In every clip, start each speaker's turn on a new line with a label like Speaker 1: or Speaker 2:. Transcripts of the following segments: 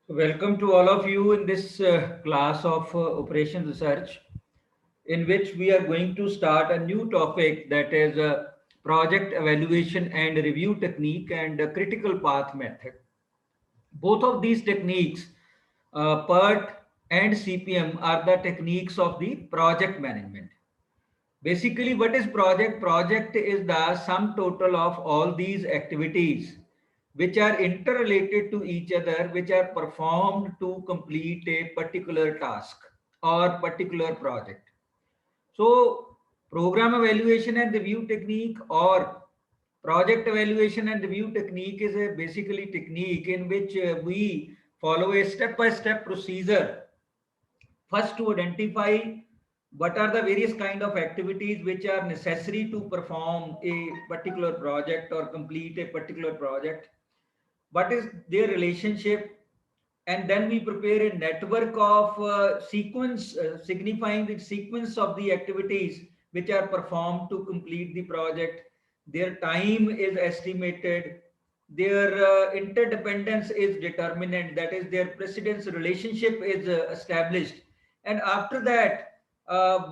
Speaker 1: Welcome to all of you in this class of Operation Research, in which we are going to start a new topic, that is project evaluation and review technique and critical path method. Both of these techniques, PERT and CPM, are the techniques of the project management. Basically, what is project? Project is the sum total of all these activities which are interrelated to each other, which are performed to complete a particular task or particular project. So, program evaluation and review technique or project evaluation and review technique is a basically technique in which we follow a step-by-step procedure. First, to identify what are the various kind of activities which are necessary to perform a particular project or complete a particular project. What is their relationship? And then we prepare a network of sequence, signifying the sequence of the activities which are performed to complete the project. Their time is estimated, their interdependence is determinant, that is their precedence relationship is established. And after that,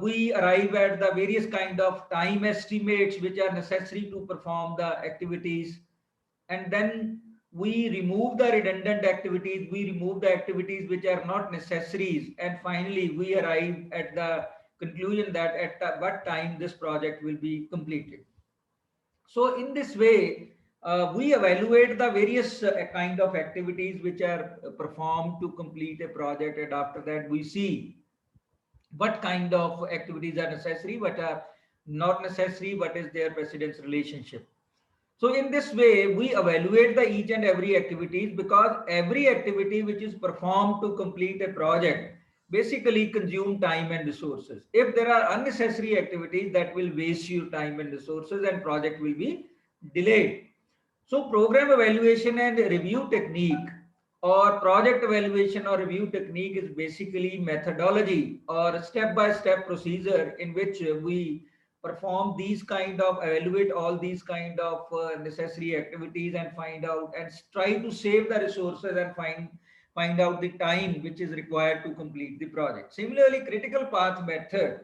Speaker 1: we arrive at the various kind of time estimates which are necessary to perform the activities. And then we remove the redundant activities, we remove the activities which are not necessaries, and finally we arrive at the conclusion that at what time this project will be completed. So in this way, we evaluate the various kind of activities which are performed to complete a project, and after that we see what kind of activities are necessary, what are not necessary, what is their precedence relationship. So in this way, we evaluate the each and every activities, because every activity which is performed to complete a project basically consume time and resources. If there are unnecessary activities, that will waste your time and resources and project will be delayed. So program evaluation and review technique or project evaluation or review technique is basically methodology or step-by-step procedure in which we perform these kind of evaluate all these kind of necessary activities and find out and try to save the resources and find out the time which is required to complete the project. Similarly, critical path method,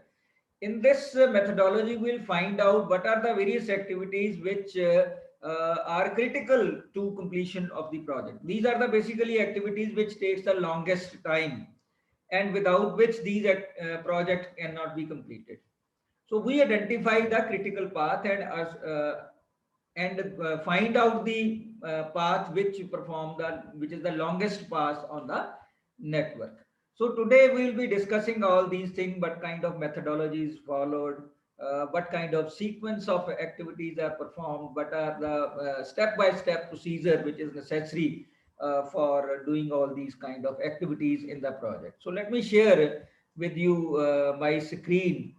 Speaker 1: in this methodology we'll find out what are the various activities which are critical to completion of the project. These are the basically activities which takes the longest time and without which these project cannot be completed. So we identify the critical path and find out the path which is the longest path on the network. So today we will be discussing all these things: what kind of methodology is followed, what kind of sequence of activities are performed, what are the step-by-step procedure which is necessary for doing all these kind of activities in the project. So let me share with you my screen,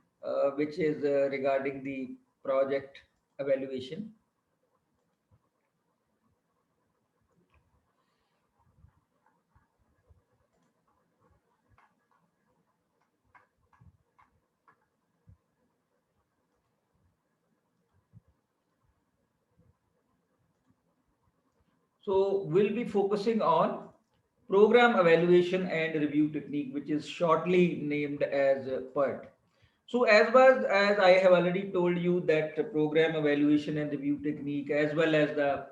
Speaker 1: which is regarding the project evaluation. So we'll be focusing on program evaluation and review technique, which is shortly named as PERT. So as I have already told you that program evaluation and review technique, as well as the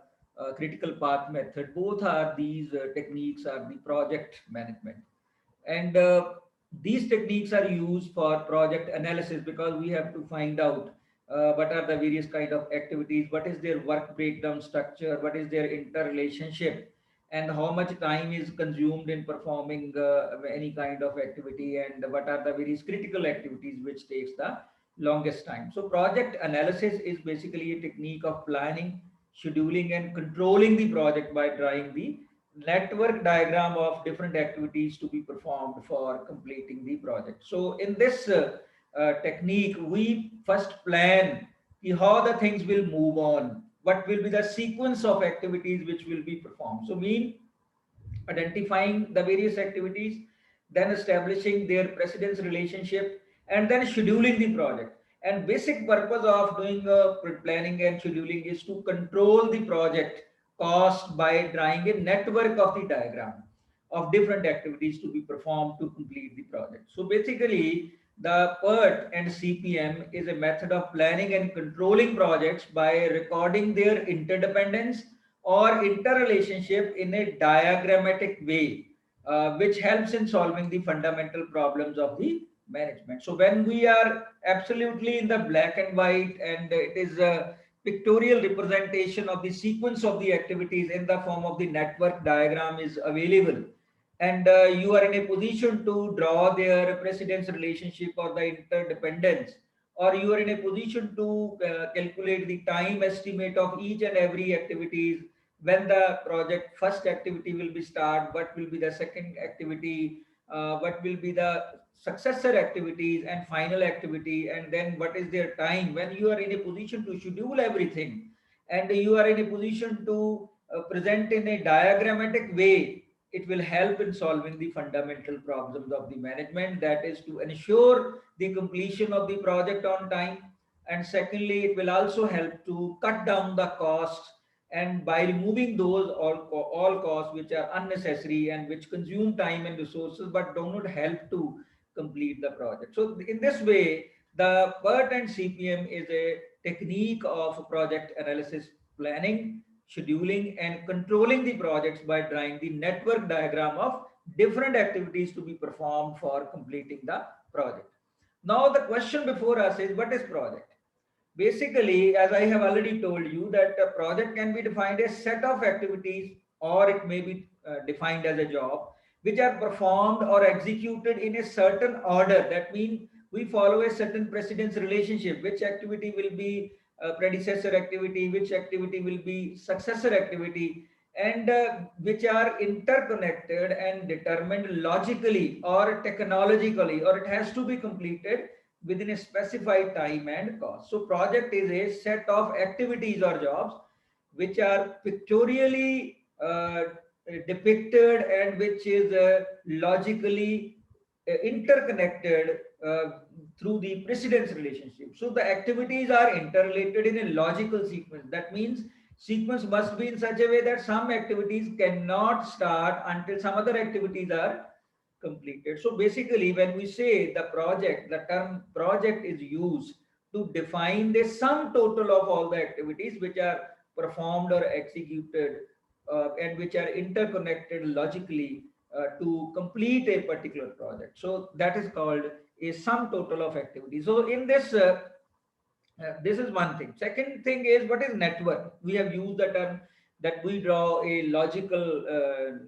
Speaker 1: critical path method, both are these techniques are the project management. And these techniques are used for project analysis, because we have to find out what are the various kind of activities, what is their work breakdown structure, what is their interrelationship, and how much time is consumed in performing any kind of activity, and what are the various critical activities which takes the longest time. So project analysis is basically a technique of planning, scheduling, and controlling the project by drawing the network diagram of different activities to be performed for completing the project. So in this technique, we first plan how the things will move on, what will be the sequence of activities which will be performed. So mean identifying the various activities, then establishing their precedence relationship, and then scheduling the project. And basic purpose of doing planning and scheduling is to control the project cost by drawing a network of the diagram. of different activities to be performed to complete the project. So basically, the PERT and CPM is a method of planning and controlling projects by recording their interdependence or interrelationship in a diagrammatic way, which helps in solving the fundamental problems of the management. So when we are absolutely in the black and white, and it is a pictorial representation of the sequence of the activities in the form of the network diagram is available, and you are in a position to draw their precedence relationship or the interdependence, or you are in a position to calculate the time estimate of each and every activities, when the project first activity will be start, what will be the second activity, what will be the successor activities and final activity, and then what is their time. When you are in a position to schedule everything, and you are in a position to present in a diagrammatic way, it will help in solving the fundamental problems of the management, that is to ensure the completion of the project on time. And secondly, it will also help to cut down the costs, and by removing those all costs which are unnecessary and which consume time and resources but do not help to complete the project. So in this way, the PERT and CPM is a technique of project analysis, planning, scheduling, and controlling the projects by drawing the network diagram of different activities to be performed for completing the project. Now the question before us is, what is project? Basically, as I have already told you, that a project can be defined as set of activities, or it may be defined as a job, which are performed or executed in a certain order. That means we follow a certain precedence relationship. Which activity will be predecessor activity, which activity will be successor activity, and which are interconnected and determined logically or technologically, or it has to be completed within a specified time and cost. So project is a set of activities or jobs which are pictorially depicted, and which is logically interconnected through the precedence relationship. So the activities are interrelated in a logical sequence. That means sequence must be in such a way that some activities cannot start until some other activities are completed. So basically, when we say the project, the term project is used to define the sum total of all the activities which are performed or executed, and which are interconnected logically to complete a particular project. So that is called a sum total of activities. So in this, this is one thing. Second thing is, what is network? We have used the term that we draw a logical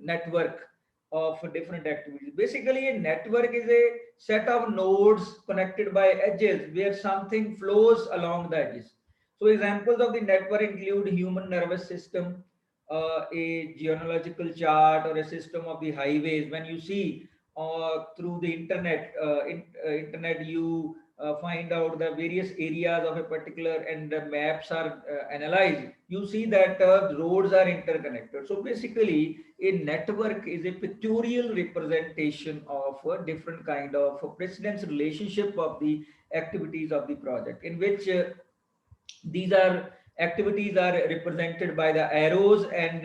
Speaker 1: network of different activities. Basically, a network is a set of nodes connected by edges where something flows along the edges. So examples of the network include human nervous system, a genealogical chart, or a system of the highways. When you see through the internet, you find out the various areas of a particular, and the maps are analyzed, you see that roads are interconnected. So basically, a network is a pictorial representation of a different kind of precedence relationship of the activities of the project, in which these are activities are represented by the arrows, and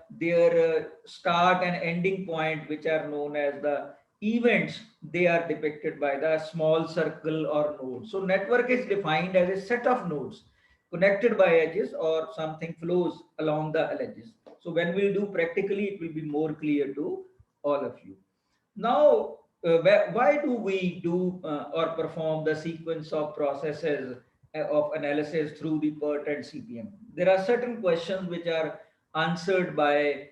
Speaker 1: their start and ending point, which are known as the events, they are depicted by the small circle or node. So network is defined as a set of nodes connected by edges, or something flows along the edges. So when we do practically, it will be more clear to all of you. Now, why do we do or perform the sequence of processes of analysis through the PERT and CPM? There are certain questions which are answered by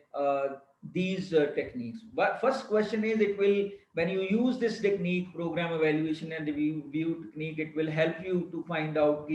Speaker 1: these techniques. But first question is, it will, when you use this technique, program evaluation and review technique, it will help you to find out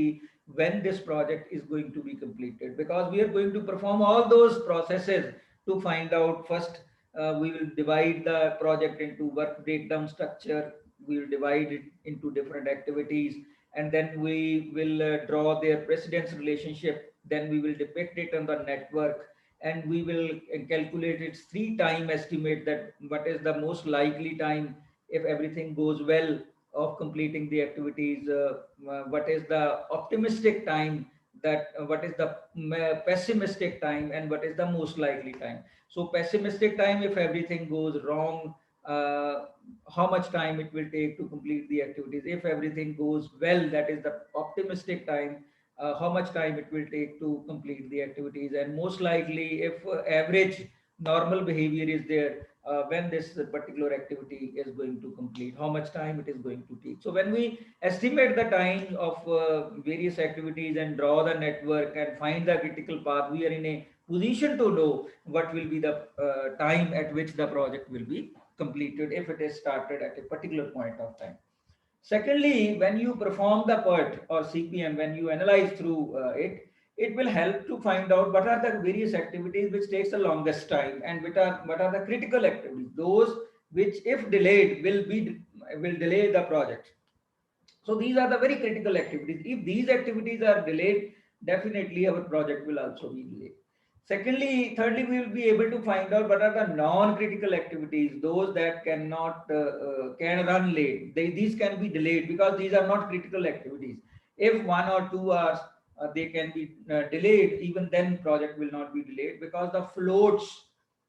Speaker 1: when this project is going to be completed, because we are going to perform all those processes to find out. First, we will divide the project into work breakdown structure. We will divide it into different activities, and then we will draw their precedence relationship. Then we will depict it on the network, and we will calculate its three time estimate, that what is the most likely time, if everything goes well, of completing the activities. What is the optimistic time that what is the pessimistic time and what is the most likely time. So pessimistic time, if everything goes wrong, uh, how much time it will take to complete the activities. If everything goes well, that is the optimistic time, how much time it will take to complete the activities. And most likely, if average normal behavior is there, when this particular activity is going to complete, how much time it is going to take. So when we estimate the time of various activities and draw the network and find the critical path, we are in a position to know what will be the time at which the project will be completed if it is started at a particular point of time. Secondly, when you perform the PERT or CPM, when you analyze through it will help to find out what are the various activities which takes the longest time and what are the critical activities, those which if delayed will delay the project. So these are the very critical activities. If these activities are delayed, definitely our project will also be delayed. Secondly, thirdly, we will be able to find out what are the non-critical activities, those that can run late. These can be delayed because these are not critical activities. If 1 or 2 hours they can be delayed, even then project will not be delayed because the floats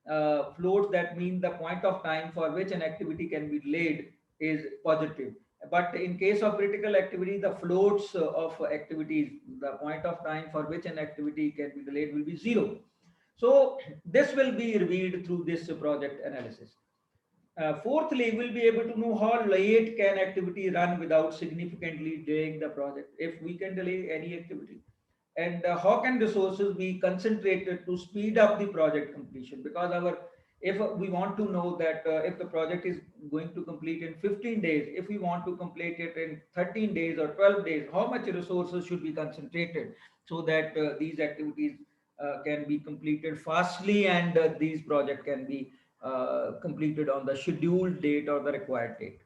Speaker 1: that mean the point of time for which an activity can be delayed is positive. But in case of critical activity, the floats of activities, the point of time for which an activity can be delayed will be zero. So this will be revealed through this project analysis. Fourthly, we'll be able to know how late can activity run without significantly delaying the project, if we can delay any activity. And how can resources be concentrated to speed up the project completion? Because if we want to know that if the project is going to complete in 15 days, if we want to complete it in 13 days or 12 days, how much resources should be concentrated so that these activities can be completed fastly and these project can be completed on the scheduled date or the required date.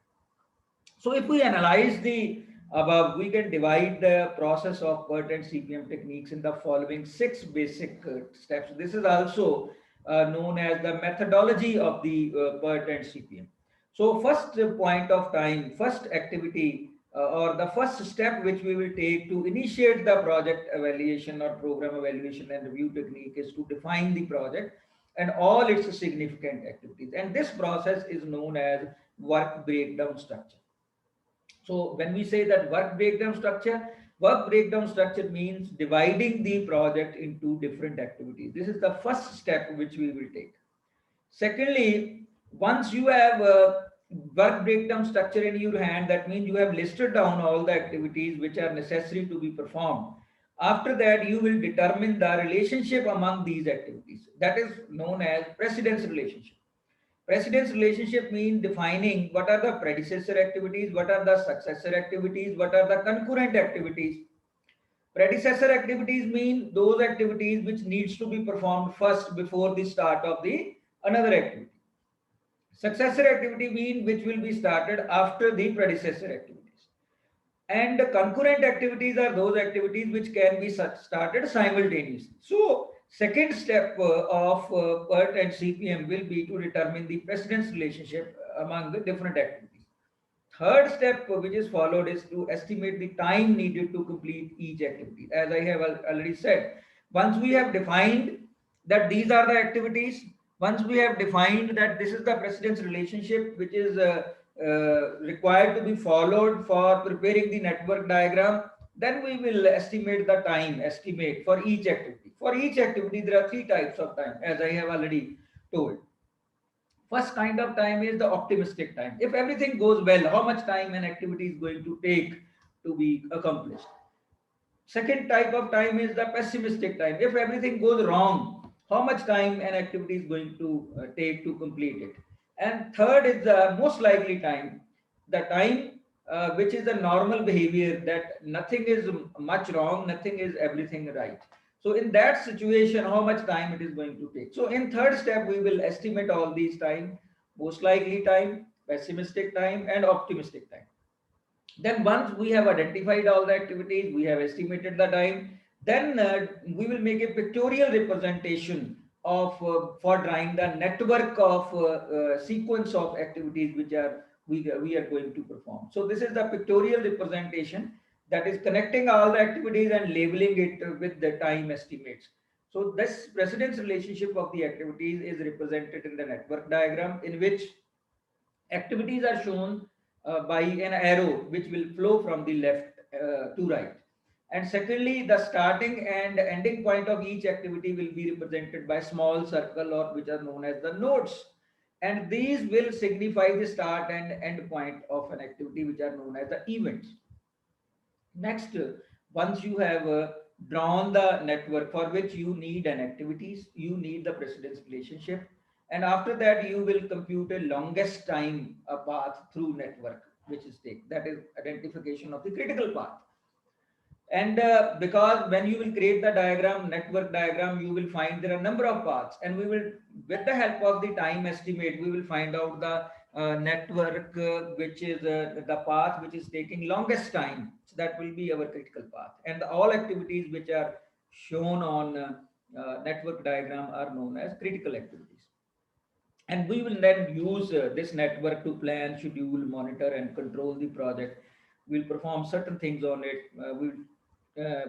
Speaker 1: So if we analyze the above, we can divide the process of PERT and CPM techniques in the following 6 basic steps. This is also known as the methodology of the PERT and CPM. So first point of time, first activity or the first step which we will take to initiate the project evaluation or program evaluation and review technique is to define the project and all its significant activities. And this process is known as work breakdown structure. So when we say that work breakdown structure means dividing the project into different activities. This is the first step which we will take. Secondly, once you have a work breakdown structure in your hand, that means you have listed down all the activities which are necessary to be performed. After that, you will determine the relationship among these activities. That is known as precedence relationship. Precedence relationship means defining what are the predecessor activities, what are the successor activities, what are the concurrent activities. Predecessor activities mean those activities which needs to be performed first before the start of the another activity. Successor activity mean which will be started after the predecessor activities. And concurrent activities are those activities which can be started simultaneously. So second step of PERT and CPM will be to determine the precedence relationship among the different activities. Third step which is followed is to estimate the time needed to complete each activity. As I have already said, once we have defined that these are the activities, once we have defined that this is the precedence relationship which is required to be followed for preparing the network diagram, then we will estimate the time estimate for each activity. For each activity, there are 3 types of time, as I have already told. First kind of time is the optimistic time. If everything goes well, how much time an activity is going to take to be accomplished. Second type of time is the pessimistic time. If everything goes wrong, how much time an activity is going to take to complete it. And third is the most likely time, the time which is the normal behavior, that nothing is much wrong, nothing is everything right. So in that situation, how much time it is going to take. So in third step, we will estimate all these time, most likely time, pessimistic time, and optimistic time. Then once we have identified all the activities, we have estimated the time, then we will make a pictorial representation of for drawing the network of sequence of activities which are we are going to perform. So this is the pictorial representation. that is connecting all the activities and labeling it with the time estimates. So this precedence relationship of the activities is represented in the network diagram, in which activities are shown by an arrow which will flow from the left to right. And secondly, the starting and ending point of each activity will be represented by small circle, or which are known as the nodes. And these will signify the start and end point of an activity, which are known as the events. Next, once you have drawn the network for which you need an activities, you need the precedence relationship. And after that, you will compute a longest time path through network, which is take. That is identification of the critical path. And because when you will create the diagram, network diagram, you will find there are a number of paths, and we will, with the help of the time estimate, we will find out the network which is the path which is taking longest time. So that will be our critical path. And all activities which are shown on network diagram are known as critical activities. And we will then use this network to plan, schedule, monitor, and control the project. We'll perform certain things on it. We'll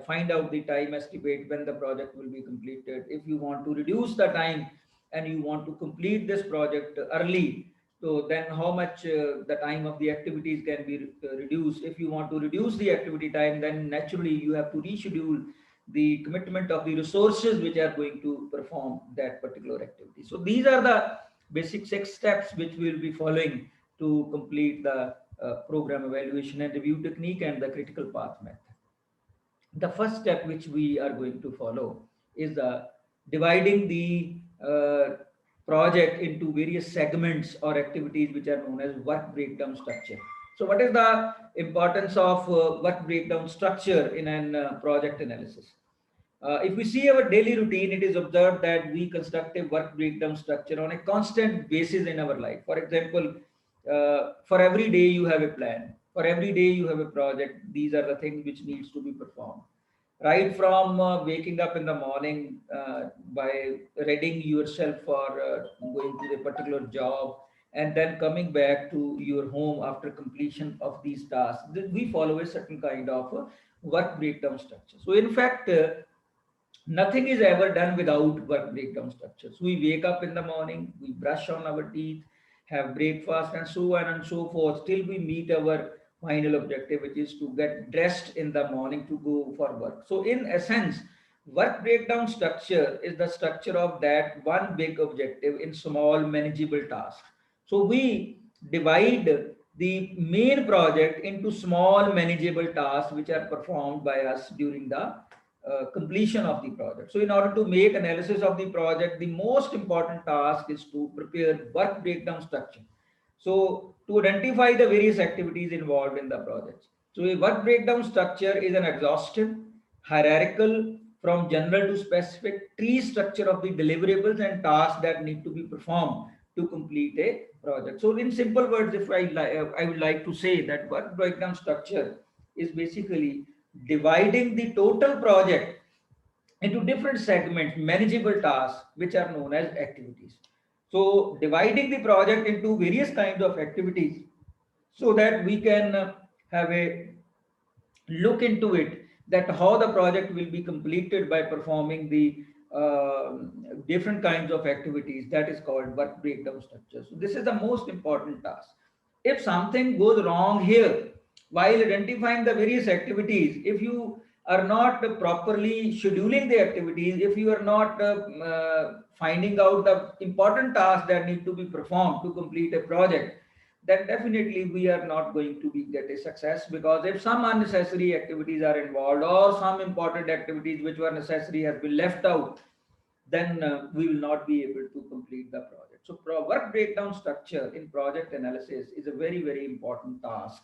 Speaker 1: find out the time estimate when the project will be completed. If you want to reduce the time and you want to complete this project early, so then how much the time of the activities can be reduced. If you want to reduce the activity time, then naturally you have to reschedule the commitment of the resources which are going to perform that particular activity. So these are the basic 6 steps which we will be following to complete the program evaluation and review technique and the critical path method. The first step which we are going to follow is dividing the project into various segments or activities which are known as work breakdown structure. So what is the importance of work breakdown structure in an project analysis? If we see our daily routine, it is observed that we construct a work breakdown structure on a constant basis in our life. For example, for every day you have a plan. For every day you have a project. These are the things which needs to be performed. Right from waking up in the morning by readying yourself for going to a particular job, and then coming back to your home after completion of these tasks, we follow a certain kind of work breakdown structure. So in fact, nothing is ever done without work breakdown structure. So we wake up in the morning, we brush on our teeth, have breakfast, and so on and so forth, till we meet our final objective, which is to get dressed in the morning to go for work. So in essence, work breakdown structure is the structure of that one big objective in small manageable tasks. So we divide the main project into small manageable tasks which are performed by us during the completion of the project. So in order to make analysis of the project, the most important task is to prepare work breakdown structure. So to identify the various activities involved in the project. So a work breakdown structure is an exhaustive, hierarchical, from general to specific tree structure of the deliverables and tasks that need to be performed to complete a project. So in simple words, if I would like to say that work breakdown structure is basically dividing the total project into different segments, manageable tasks, which are known as activities. So dividing the project into various kinds of activities so that we can have a look into it, that how the project will be completed by performing the different kinds of activities, that is called work breakdown structure. So this is the most important task. If something goes wrong here while identifying the various activities, if you are not properly scheduling the activities, if you are not finding out the important tasks that need to be performed to complete a project, then definitely we are not going to be get a success. Because if some unnecessary activities are involved, or some important activities which were necessary has been left out, then we will not be able to complete the project. So work breakdown structure in project analysis is a very, very important task,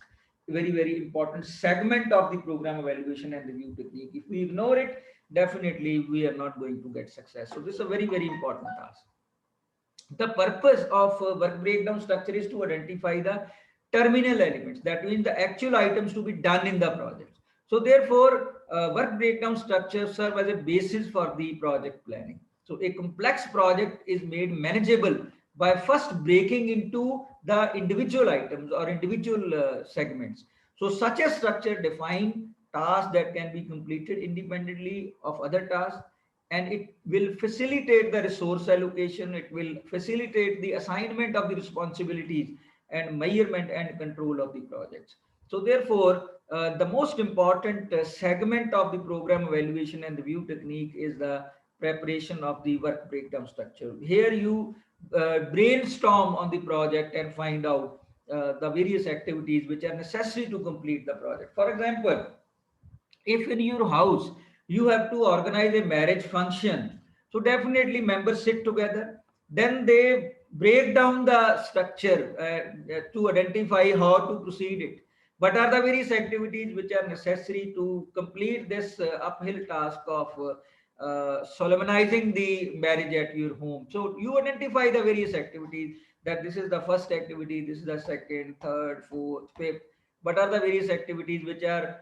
Speaker 1: very, very important segment of the program evaluation and review technique. If we ignore it, definitely we are not going to get success. So this is a very, very important task. The purpose of work breakdown structure is to identify the terminal elements, that means the actual items to be done in the project. So therefore, work breakdown structure serve as a basis for the project planning. So a complex project is made manageable by first breaking into the individual items or individual segments. So such a structure define task that can be completed independently of other tasks, and it will facilitate the resource allocation, it will facilitate the assignment of the responsibilities and measurement and control of the projects. So therefore, the most important segment of the program evaluation and review technique is the preparation of the work breakdown structure. Here you brainstorm on the project and find out the various activities which are necessary to complete the project. For example, if in your house you have to organize a marriage function, so definitely members sit together, then they break down the structure to identify how to proceed it. What are the various activities which are necessary to complete this uphill task of solemnizing the marriage at your home? So you identify the various activities, that this is the first activity, this is the second, third, fourth, fifth. What are the various activities which are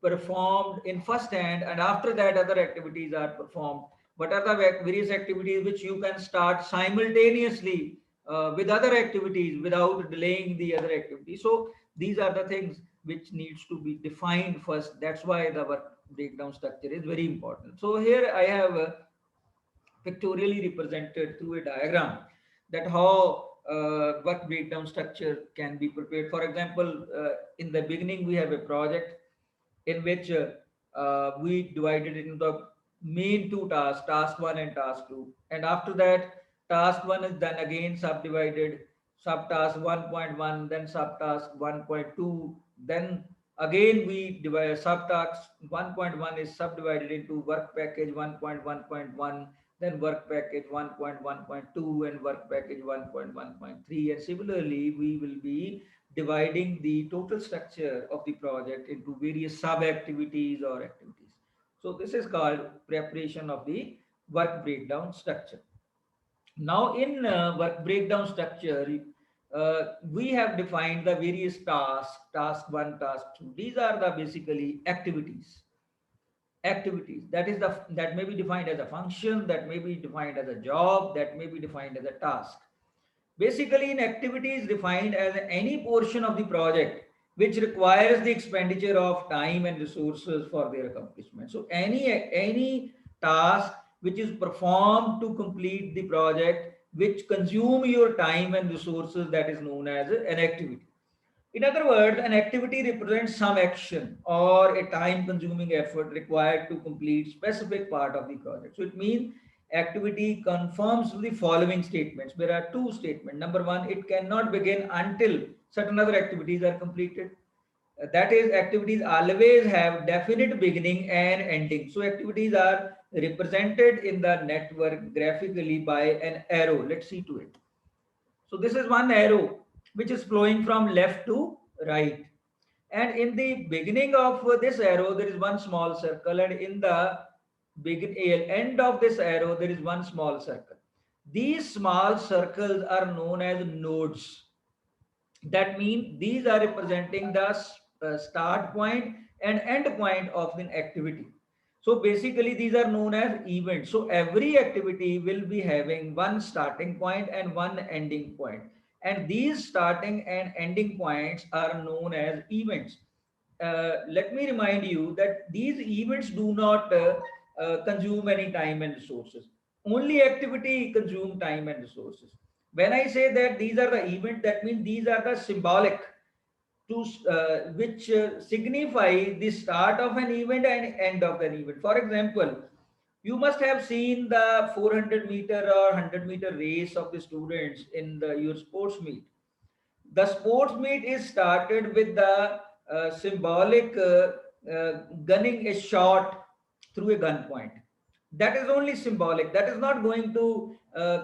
Speaker 1: performed in first hand, and after that other activities are performed? What are the various activities which you can start simultaneously with other activities without delaying the other activity? So these are the things which needs to be defined first. That's why the work breakdown structure is very important. So here I have pictorially represented through a diagram that how work breakdown structure can be prepared. For example, in the beginning we have a project in which we divided it into the main two tasks, task one and task two. And after that, task one is then again subdivided, subtask 1.1, then subtask 1.2. Then again we divide subtask 1.1 is subdivided into work package 1.1.1, then work package 1.1.2, and work package 1.1.3. And similarly, we will be dividing the total structure of the project into various sub activities or activities. So this is called preparation of the work breakdown structure. Now in work breakdown structure, we have defined the various tasks, task one, task two. These are the basically activities that is the that may be defined as a function, that may be defined as a job, that may be defined as a task. Basically, an activity is defined as any portion of the project which requires the expenditure of time and resources for their accomplishment. So, any task which is performed to complete the project, which consume your time and resources, that is known as an activity. In other words, an activity represents some action or a time consuming effort required to complete specific part of the project. So it means activity confirms the following statements. There are two statements. Number one, it cannot begin until certain other activities are completed. That is, activities always have definite beginning and ending. So activities are represented in the network graphically by an arrow. Let's see to it. So this is one arrow which is flowing from left to right. And in the beginning of this arrow, there is one small circle, and in the end of this arrow, there is one small circle. These small circles are known as nodes. That means these are representing the start point and end point of an activity. So basically these are known as events. So every activity will be having one starting point and one ending point, and these starting and ending points are known as events. Let me remind you that these events do not consume any time and resources. Only activity consume time and resources. When I say that these are the event, that means these are the symbolic to which signify the start of an event and end of an event. For example, you must have seen the 400-meter or 100-meter race of the students in your sports meet. The sports meet is started with the symbolic gunning a shot through a gun point. That is only symbolic. That is not going to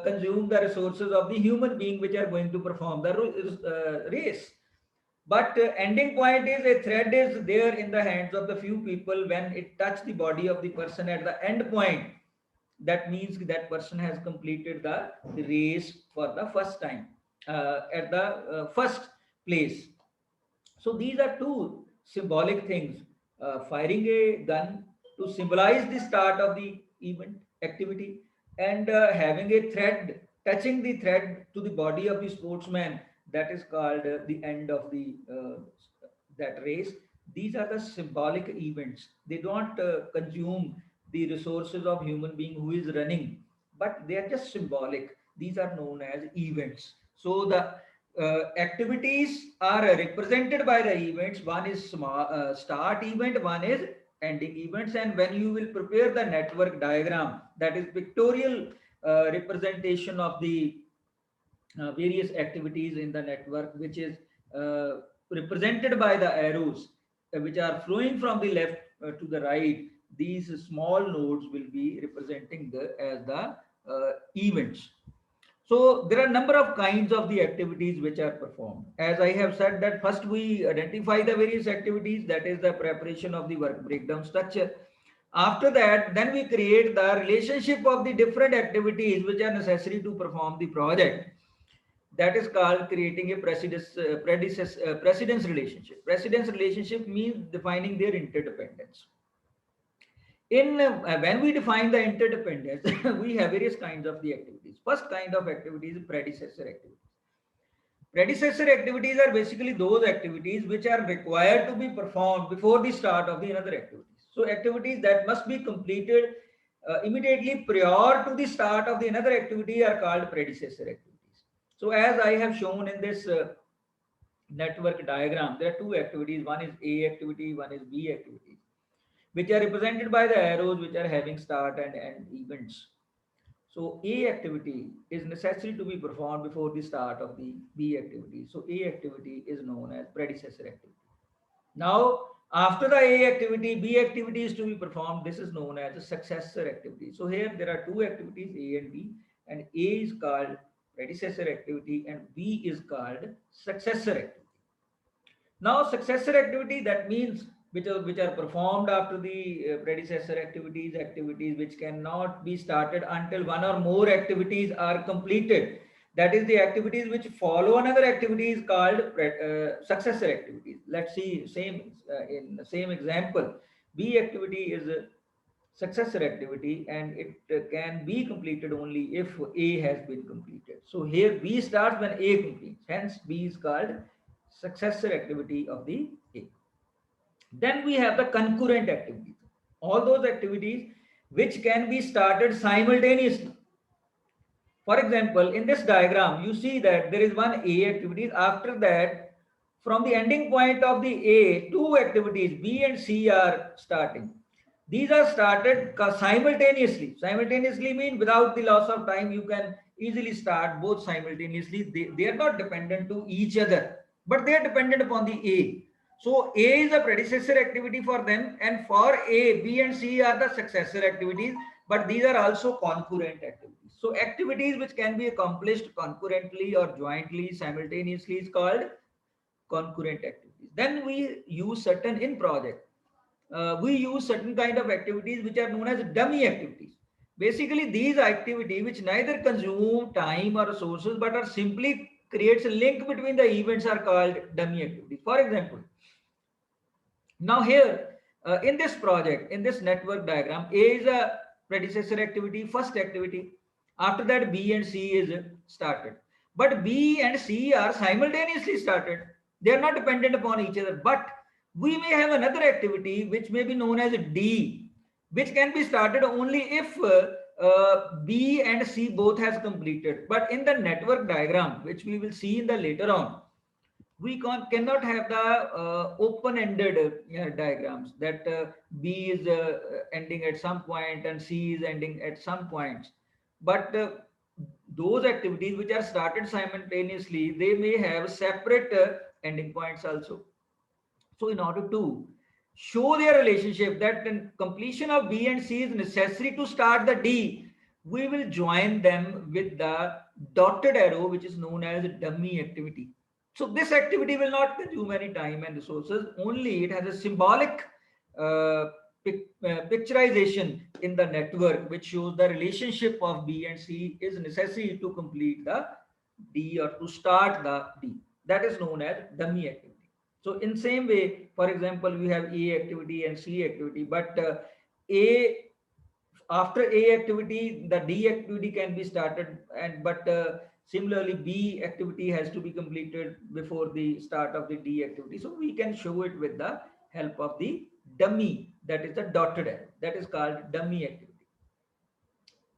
Speaker 1: consume the resources of the human being which are going to perform the race. But ending point is a thread is there in the hands of the few people. When it touch the body of the person at the end point, that means that person has completed the race for the first time at the first place. So these are two symbolic things. Firing a gun to symbolize the start of the event activity, and having a thread, touching the thread to the body of the sportsman, that is called the end of the that race. These are the symbolic events. They don't consume the resources of human being who is running, but they are just symbolic. These are known as events. So the activities are represented by the events. One is start event, one is ending events. And when you will prepare the network diagram, that is pictorial representation of the various activities in the network, which is represented by the arrows, which are flowing from the left to the right. These small nodes will be representing as the events. So there are a number of kinds of the activities which are performed. As I have said, that first we identify the various activities, that is the preparation of the work breakdown structure. After that, then we create the relationship of the different activities which are necessary to perform the project. That is called creating a precedence relationship. Precedence relationship means defining their interdependence. In When we define the interdependence, we have various kinds of the activities. First kind of activity is predecessor activities. Predecessor activities are basically those activities which are required to be performed before the start of the another activities. So activities that must be completed immediately prior to the start of the another activity are called predecessor activities. So as I have shown in this network diagram, there are two activities. One is A activity, one is B activity, which are represented by the arrows which are having start and end events. So A activity is necessary to be performed before the start of the B activity. So A activity is known as predecessor activity. Now, after the A activity, B activity is to be performed. This is known as a successor activity. So here there are two activities, A and B, and A is called predecessor activity and B is called successor activity. Now, successor activity, that means which are performed after the predecessor activities, activities which cannot be started until one or more activities are completed. That is the activities which follow another activity is called successor activities. Let's see in the same example. B activity is a successor activity and it can be completed only if A has been completed. So here B starts when A completes. Hence B is called successor activity of the A. Then we have the concurrent activities. All those activities which can be started simultaneously. For example, in this diagram, you see that there is one A activity. After that, from the ending point of the A, two activities B and C are starting. These are started simultaneously. Simultaneously means without the loss of time, you can easily start both simultaneously. They are not dependent to each other, but they are dependent upon the A. So A is a predecessor activity for them, and for A, B and C are the successor activities, but these are also concurrent activities. So activities which can be accomplished concurrently or jointly, simultaneously is called concurrent activities. Then we use certain in project. We use certain kind of activities which are known as dummy activities. Basically, these activities which neither consume time or resources but are simply creates a link between the events are called dummy activities. For example, now here in this project, in this network diagram, A is a predecessor activity, first activity. After that, B and C is started. But B and C are simultaneously started. They are not dependent upon each other. But we may have another activity which may be known as D, which can be started only if B and C both has completed. But in the network diagram, which we will see in the later on, we cannot have the open-ended diagrams that B is ending at some point and C is ending at some points. But those activities which are started simultaneously, they may have separate ending points also. So in order to show their relationship that the completion of B and C is necessary to start the D, we will join them with the dotted arrow, which is known as dummy activity. So this activity will not consume any time and resources, only it has a symbolic uh, picturization in the network, which shows the relationship of B and C is necessary to complete the D or to start the D. That is known as dummy activity. So in same way, for example, we have A activity and C activity, but A after A activity, the D activity can be started, and but similarly B activity has to be completed before the start of the D activity. So we can show it with the help of the dummy, that is the dotted arrow. That is called dummy activity.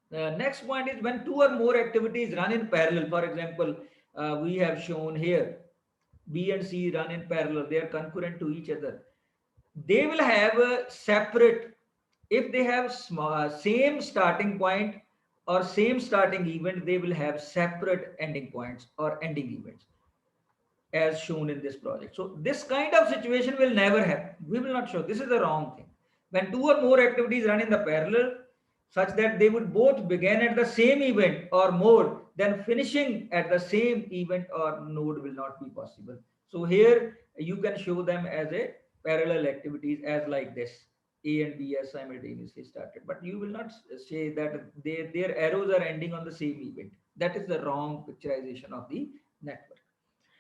Speaker 1: The next point is when two or more activities run in parallel. For example, we have shown here B and C run in parallel. They are concurrent to each other. They will have a separate, if they have same starting point or same starting event, they will have separate ending points or ending events as shown in this project. So this kind of situation will never happen. We will not show. This is the wrong thing. When two or more activities run in the parallel, such that they would both begin at the same event or mode, then finishing at the same event or node will not be possible. So here you can show them as a parallel activities as like this. A and B are simultaneously started, but you will not say that their arrows are ending on the same event. That is the wrong picturization of the network.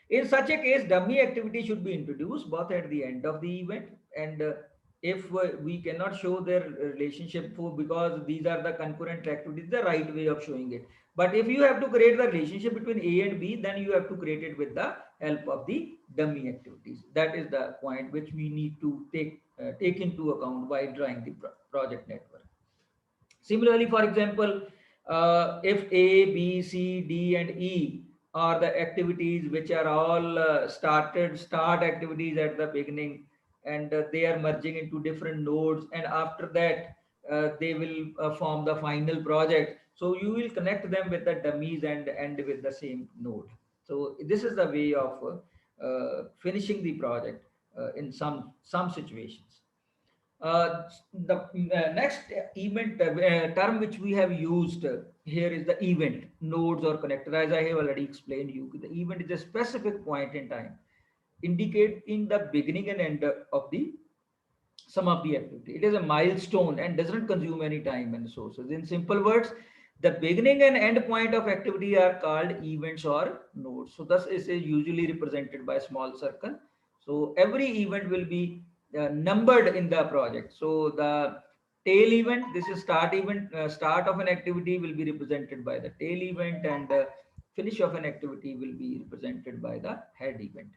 Speaker 1: In such a case, dummy activity should be introduced both at the end of the event and if we cannot show their relationship for because these are the concurrent activities, the right way of showing it. But if you have to create the relationship between A and B, then you have to create it with the help of the dummy activities. That is the point which we need to take into account while drawing the project network. Similarly, for example, if A, B, C, D, and E are the activities which are all start activities at the beginning, and they are merging into different nodes, and after that, they will form the final project. So you will connect them with the dummies and end with the same node. So this is the way of finishing the project in some situations. The next event term which we have used here is the event, nodes or connector. As I have already explained you, the event is a specific point in time, indicating the beginning and end of the some of the activity. It is a milestone and doesn't consume any time and resources. In simple words, the beginning and end point of activity are called events or nodes. So thus is usually represented by a small circle. So every event will be numbered in the project. So the tail event, this is start event, start of an activity will be represented by the tail event, and finish of an activity will be represented by the head event.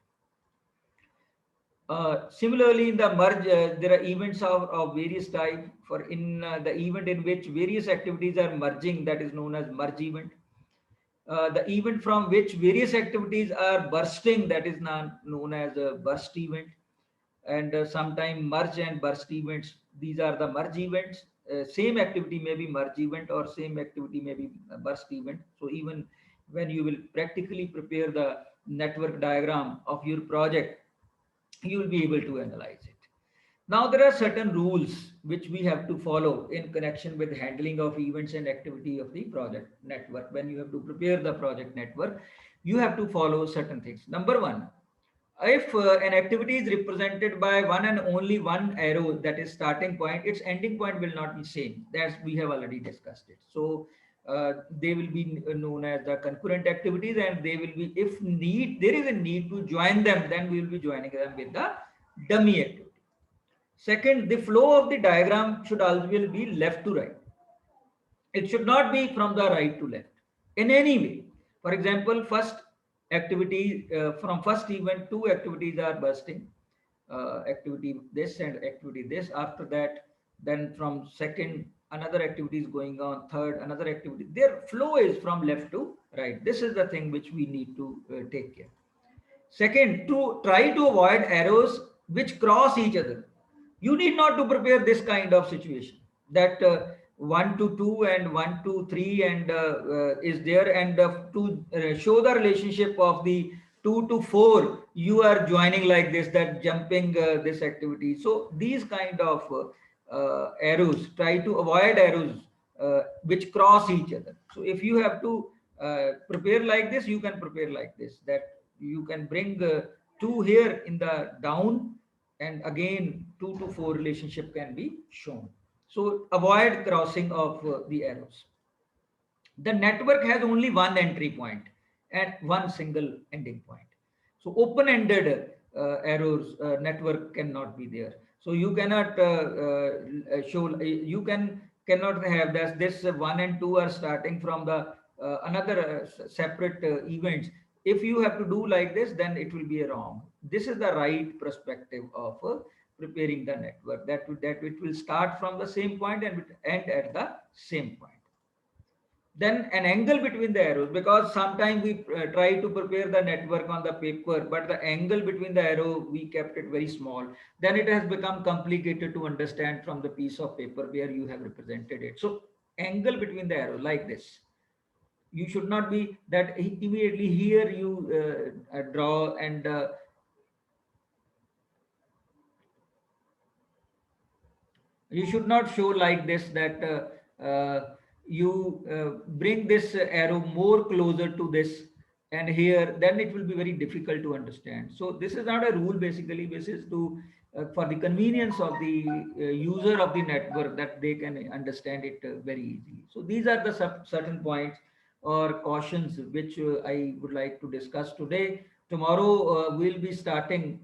Speaker 1: Similarly, in the merge, there are events of various type. For in the event in which various activities are merging, that is known as merge event. The event from which various activities are bursting, that is known as a burst event. And sometime merge and burst events, these are the merge events. Same activity may be merge event or same activity may be a burst event. So even when you will practically prepare the network diagram of your project, you will be able to analyze it. Now, there are certain rules which we have to follow in connection with handling of events and activity of the project network. When you have to prepare the project network, you have to follow certain things. Number one, if an activity is represented by one and only one arrow, that is starting point, its ending point will not be same. That's we have already discussed it. So they will be known as the concurrent activities, and they will be, if need there is a need to join them, then we will be joining them with the dummy activity. Second, the flow of the diagram should always be left to right. It should not be from the right to left in any way. For example, first activity from first event, two activities are bursting, activity this and activity this. After that, then from second, another activity is going on. Third, another activity. Their flow is from left to right. This is the thing which we need to take care. Second, to try to avoid arrows which cross each other. You need not to prepare this kind of situation that 1 to 2 and 1 to 3 and is there, and to show the relationship of the 2 to 4, you are joining like this, that jumping this activity. So these kind of arrows, try to avoid arrows which cross each other. So if you have to prepare like this, you can prepare like this, that you can bring 2 here in the down, and again 2 to 4 relationship can be shown. So avoid crossing of the arrows. The network has only one entry point and one single ending point. So open-ended arrows network cannot be there. So you cannot show, you cannot have this 1 and 2 are starting from the another separate events. If you have to do like this, then it will be wrong. This is the right perspective of preparing the network, that it will start from the same point and it end at the same point. Then an angle between the arrows, because sometimes we try to prepare the network on the paper, but the angle between the arrow we kept it very small. Then it has become complicated to understand from the piece of paper where you have represented it. So angle between the arrow like this, you should not be that immediately here you draw and you should not show like this, that you bring this arrow more closer to this and here, then it will be very difficult to understand. So this is not a rule, basically this is to for the convenience of the user of the network, that they can understand it very easily. So these are the certain points or cautions which I would like to discuss today. Tomorrow we'll be starting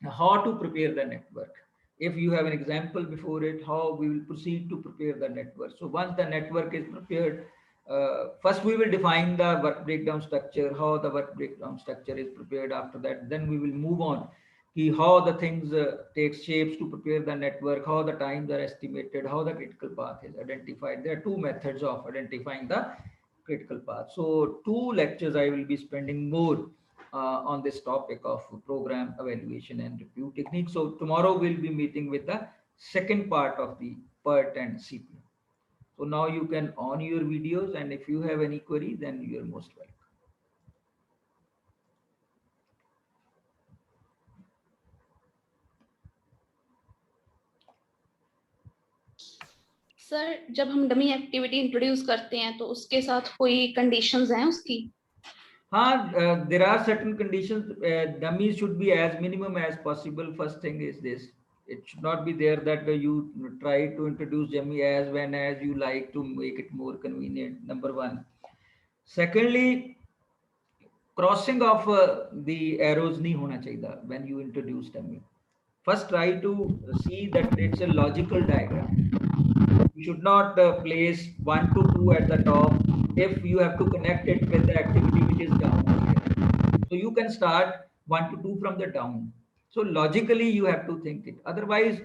Speaker 1: how to prepare the network. If you have an example before it, how we will proceed to prepare the network. So once the network is prepared, first we will define the work breakdown structure, how the work breakdown structure is prepared. After that, then we will move on how the things take shapes to prepare the network, how the times are estimated, how the critical path is identified. There are two methods of identifying the critical path. So two lectures I will be spending more on this topic of program evaluation and review technique. So tomorrow we'll be meeting with the second part of the PERT and CPM. So now you can on your videos, and if you have any query, then you're most welcome.
Speaker 2: Sir, जब हम dummy activity introduce करते हैं तो उसके साथ कोई conditions हैं उसकी?
Speaker 1: हाँ, there are certain conditions. Dummies should be as minimum as possible. First thing is this: it should not be there that you try to introduce dummy as when as you like to make it more convenient. Number one. Secondly, crossing of the arrows nahi hona chahiye when you introduce dummy. First, try to see that it's a logical diagram. You should not place 1 to 2 at the top if you have to connect it with the activity which is down here. So you can start 1 to 2 from the down. So logically you have to think it. Otherwise,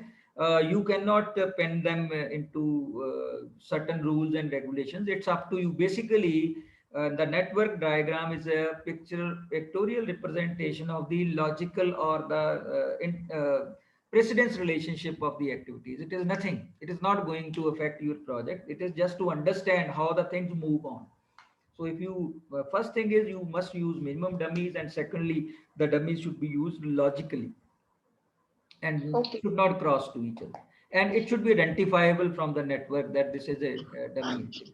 Speaker 1: you cannot pen them into certain rules and regulations. It's up to you. Basically, the network diagram is a pictorial representation of the logical or the precedence relationship of the activities. It is nothing. It is not going to affect your project. It is just to understand how the things move on. So if you first thing is you must use minimum dummies, and secondly the dummies should be used logically and should not cross to each other, and it should be identifiable from the network that this is a dummy activity.